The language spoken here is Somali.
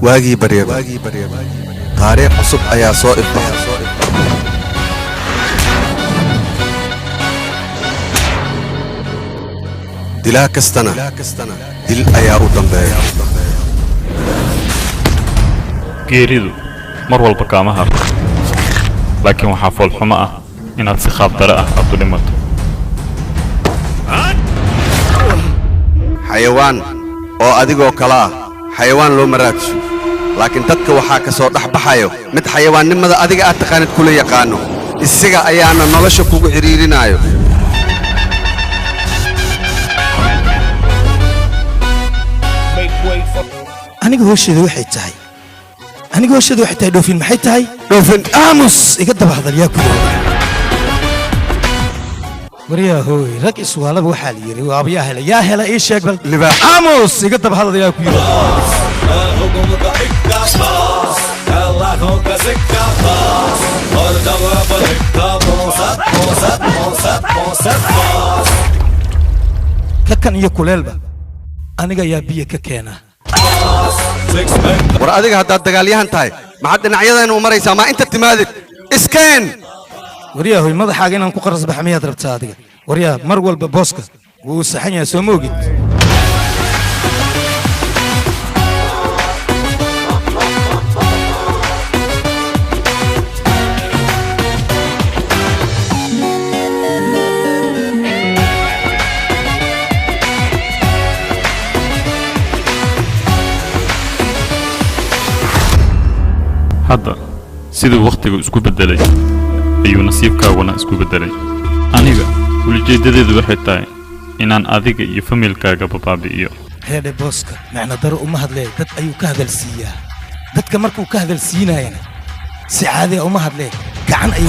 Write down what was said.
واجي بريبا تاريخ عصب أيا صائب دلا كستنا دل أيا udambeeya geeridu mar walba kaama harto laakiin waxaa fool xumo ah inaad si qaab dare ah aad u dhimato xayawaan oo adigoo kala ah xayawaan loo maraadsho laakiin dadka waxaa ka soo dhaxbaxayo mid xayawaannimada adiga aad taqaanid kula yaqaano isaga ayaana nolosha kugu xiriirinayo aniga hooshada waxay tahay dhoofin maxay tahay dhoofin aamus iga daba hadal yaa ku yiri wariyaa hooy rag iswaalaba waxaa la yiri waa yaa hela ii sheeg bal aamus iga daba hadal yaa ku yiri kakan iyo kuleelba aniga yaa biyo ka keena war adiga haddaad dagaalyahan tahay maxaad dhinacyadan u maraysaa maa inta timaadid iskeen wariyaa hooy madaxaaga inaan ku qaras baxa miyaad rabtaa adiga wariyaa mar walba booska wuu saxan yahay soo moogid hadda siduu waqtigu isku bedelay ayuu nasiibkaaguna isku bedelay aniga ujeedadeedu waxay tahay inaan adiga iyo familkaaga baabi'iyo heede booska macna daro uma hadlee dad ayuu ka hadalsiiyaa dadka markuu ka hadalsiinayana si caadi uma hadlee gacan ayuu